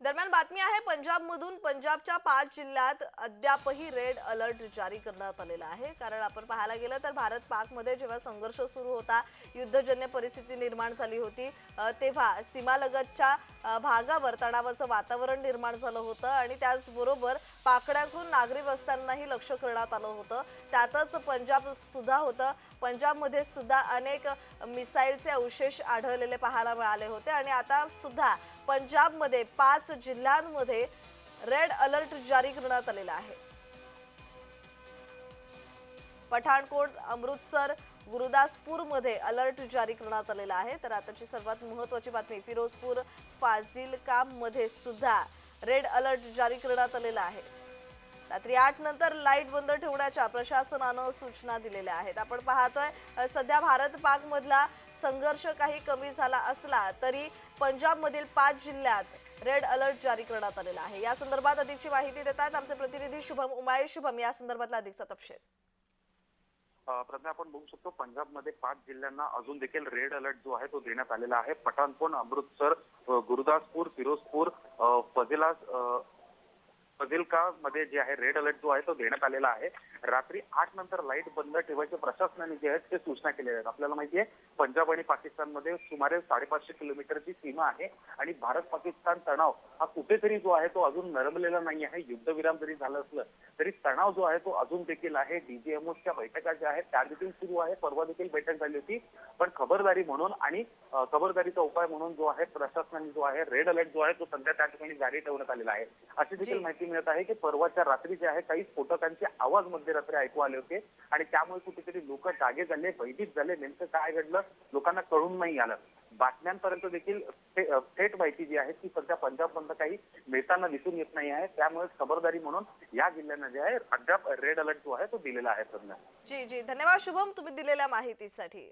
दरम्यान बातमी आहे पंजाबमधून पंजाबच्या 5 जिल्ह्यात अद्यापही रेड अलर्ट जारी करण्यात आलेला आहे। कारण आपण पाहायला गेलं तर भारत पाक मध्ये जेव्हा संघर्ष सुरू होता, युद्धजन्य परिस्थिती निर्माण झाली होती, तेव्हा सीमालगतच्या भागावर तणावाचं वातावरण निर्माण झालं होतं आणि त्याचबरोबर पाकड्याकडून नागरी वस्त्यांनाही लक्ष करण्यात आलं होतं। त्यातच पंजाब सुद्धा होतं। पंजाबमध्ये सुद्धा अनेक मिसाईलचे अवशेष आढळलेले पाहायला मिळाले होते आणि आता सुद्धा पंजाबमध्ये 5 जिल्ह्यांमध्ये रेड अलर्ट जारी करण्यात आलेला आहे। पठाणकोट, अमृतसर, गुरुदासपूरमध्ये अलर्ट जारी करण्यात आलेला आहे। तर आताची सर्वात महत्त्वाची बातमी, फिरोजपूर, फाजिलकामध्ये सुद्धा रेड अलर्ट जारी करण्यात आलेला आहे। रात्री 8 नंतर लाईट बंद ठेवण्याच्या प्रशासनानं सूचना दिलेल्या आहेत। आपण पाहतोय सध्या भारत पाक मधला संघर्ष काही कमी झाला असला तरी पंजाबमधील 5 जिल्ह्यात रेड अलर्ट जारी करण्यात आलेला आहे। या संदर्भात अधिकची माहिती देतात आमचे प्रतिनिधी शुभम उमाळे। शुभम, या संदर्भातला अधिकचा तपशील। प्रज्ञा, आपण बघू शकतो पंजाबमध्ये 5 जिल्ह्यांना अजून देखील रेड अलर्ट जो आहे तो देण्यात आलेला आहे। पठाणकोट, अमृतसर, गुरुदासपूर, फिरोजपूर, फाजिलका मध्ये जे आहे रेड अलर्ट जो आहे तो देण्यात आलेला आहे। रात्री 8 नंतर लाईट बंद ठेवायचे प्रशासनाने जे आहेत ते सूचना केलेल्या आहेत। आपल्याला माहिती आहे पंजाब आणि पाकिस्तानमध्ये सुमारे 550 किलोमीटरची सीमा आहे आणि भारत पाकिस्तान तणाव हा कुठेतरी जो आहे तो अजून नरमलेला नाही आहे। युद्धविराम जरी झालं असलं तरी तणाव जो आहे तो अजून देखील आहे। डीजीएमओच्या बैठका ज्या आहेत त्या देखील सुरू आहे। परवा देखील बैठक झाली होती, पण खबरदारी म्हणून आणि खबरदारीचा उपाय म्हणून जो आहे प्रशासनाने जो आहे रेड अलर्ट जो आहे तो सध्या त्या ठिकाणी जारी ठेवण्यात आलेला आहे। अशी देखील माहिती मिळत आहे की परवाच्या रात्री जे आहे काही स्फोटकांचे आवाज मध्यरात्री ऐकू आले होते आणि त्यामुळे कुठेतरी लोक जागे झाले, भयभीत झाले। नेमकं काय घडलं लोकांना कळून नाही आलं। बातम्यांपर्यंत देखील थेट माहिती जी आहे ती सध्या पंजाबमधलं काही मिळताना दिसून येत नाही आहे। त्यामुळे खबरदारी म्हणून या जिल्ह्यांना जे आहे अद्याप रेड अलर्ट जो आहे तो दिलेला आहे। जी जी, धन्यवाद शुभम, तुम्ही दिलेल्या माहितीसाठी।